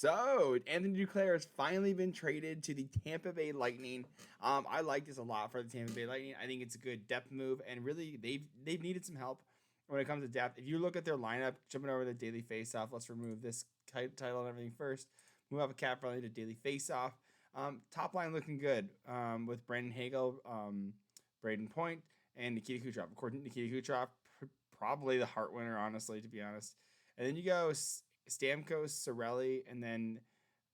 So, Anthony Duclair has finally been traded to the Tampa Bay Lightning. I like this a lot for the Tampa Bay Lightning. I think it's a good depth move, and really, they've needed some help when it comes to depth. If you look at their lineup, jumping over the daily faceoff, let's remove this title and everything first. Move up a cap friendly to daily faceoff. Top line looking good with Brandon Hagel, Braden Point, and Nikita Kucherov. According to Nikita Kucherov, probably the Hart winner, honestly, to be honest. And then you go Stamkos, Sorelli, and then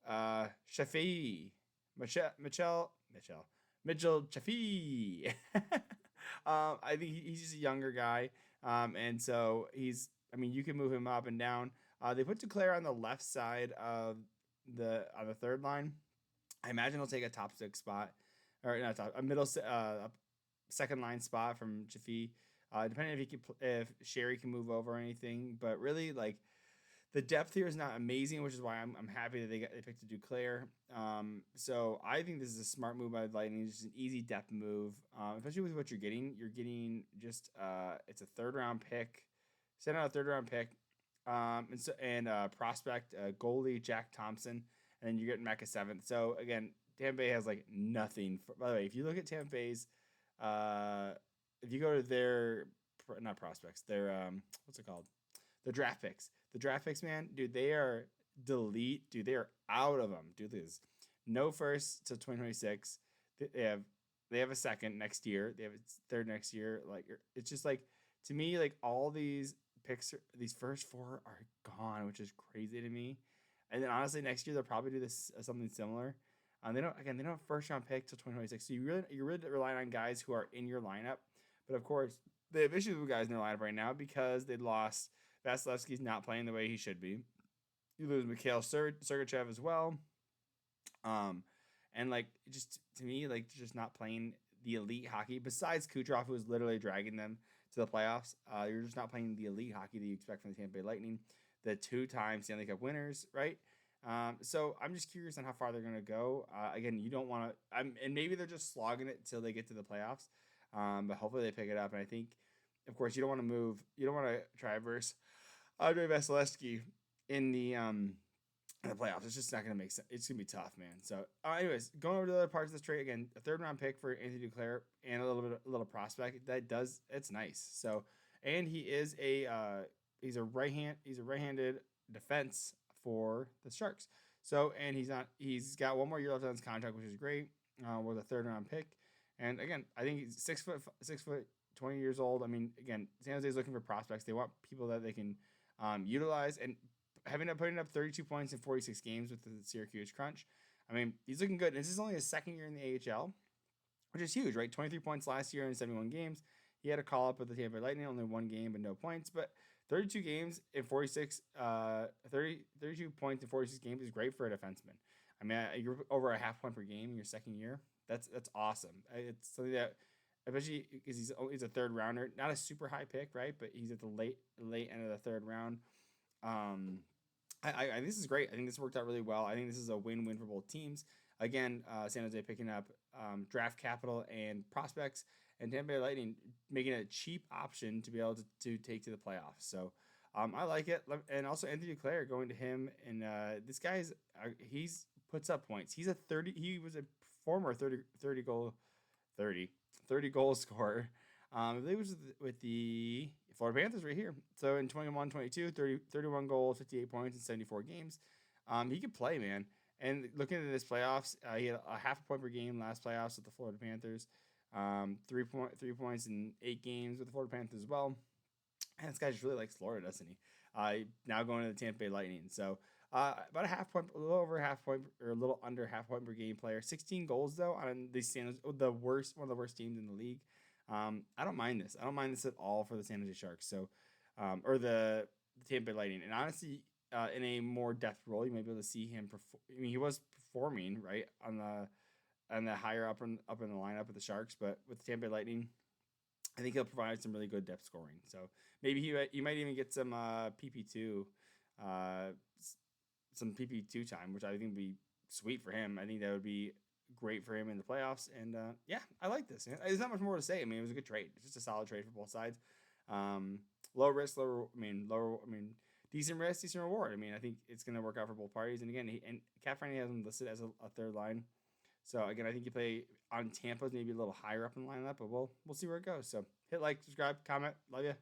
Shafee, Mitchell Shafee. I think he's just a younger guy, and so he's. I mean, you can move him up and down. They put Duclair on the left side of the third line. I imagine he'll take a top six spot, or not top, a middle second line spot from Shafee. Depending if he can, if Sherry can move over or anything, but really like the depth here is not amazing, which is why I'm happy that they picked a Duclair. So I think this is a smart move by the Lightning. It's just an easy depth move, especially with what you're getting. You're getting just it's a third round pick, send out a third round pick, and prospect goalie Jack Thompson, and then you're getting back a seventh. So again, Tampa Bay has like nothing. By the way, if you look at Tampa Bay's, if you go to their not prospects, their what's it called? The draft picks. The draft picks, man, dude, they are delete. Dude, they are out of them. Dude, there's no first to 2026. They have a second next year. They have a third next year. Like it's just like to me, like all these picks, these first four are gone, which is crazy to me. And then honestly, next year they'll probably do this something similar. They don't have a first round pick till 2026. So you're really relying on guys who are in your lineup. But of course, they have issues with guys in their lineup right now because they lost. Vasilevsky's not playing the way he should be. You lose Mikhail Sergachev as well. And like just to me, like just not playing the elite hockey. Besides Kucherov, who is literally dragging them to the playoffs, you're just not playing the elite hockey that you expect from the Tampa Bay Lightning, the two-time Stanley Cup winners, right? So I'm just curious on how far they're going to go. Again, you don't want to, and maybe they're just slogging it till they get to the playoffs. But hopefully they pick it up. And I think, of course, you don't want to move. You don't want to try versus Andre Vasilevsky in the playoffs. It's just not going to make sense. It's going to be tough, man. So, anyways, going over to the other parts of this trade again, a third round pick for Anthony Duclair and a little prospect it's nice. So, and he is he's a right-handed defense for the Sharks. So, and he's got one more year left on his contract, which is great. With a third round pick, and again, I think he's 6', 20 years old. I mean, again, San Jose is looking for prospects. They want people that they can utilize, and putting up 32 points in 46 games with the Syracuse Crunch. I mean, he's looking good. This is only his second year in the AHL, which is huge, right? 23 points last year in 71 games. He had a call up with the Tampa Bay Lightning, only one game but no points. But 32 games in 32 points in 46 games is great for a defenseman. I mean, you're over a half point per game in your second year. That's awesome. It's something that, especially because he's a third rounder, not a super high pick, right? But he's at the late end of the third round. I this is great. I think this worked out really well. I think this is a win-win for both teams. Again, San Jose picking up draft capital and prospects, and Tampa Bay Lightning making a cheap option to be able to take to the playoffs. So I like it. And also Anthony Duclair going to him, and this guy's he's puts up points. He was a former 30 goal scorer. I believe it was with the Florida Panthers right here. So in 21-22, 31 goals, 58 points in 74 games. He could play, man. And looking at this playoffs, he had a half a point per game last playoffs with the Florida Panthers. 3 points in 8 games with the Florida Panthers as well. And this guy just really likes Florida, doesn't he? Now going to the Tampa Bay Lightning. So about a half point, a little over a half point, or a little under half point per game player. 16 goals though on the San Jose, one of the worst teams in the league. I don't mind this. I don't mind this at all for the San Jose Sharks. So, or the Tampa Bay Lightning. And honestly, in a more depth role, you might be able to see him perform. I mean, he was performing right on the higher up in the lineup with the Sharks, but with the Tampa Bay Lightning, I think he'll provide some really good depth scoring. So maybe you might even get some PP2, some PP2 time, which I think would be sweet for him. I think that would be great for him in the playoffs. And yeah, I like this. There's not much more to say. I mean, it was a good trade. It's just a solid trade for both sides. Low risk, lower. I mean, decent risk, decent reward. I mean, I think it's going to work out for both parties. And again, and Cat Friendly has him listed as a third line. So again, I think you play on Tampa's maybe a little higher up in the lineup, but we'll see where it goes. So hit like, subscribe, comment. Love you.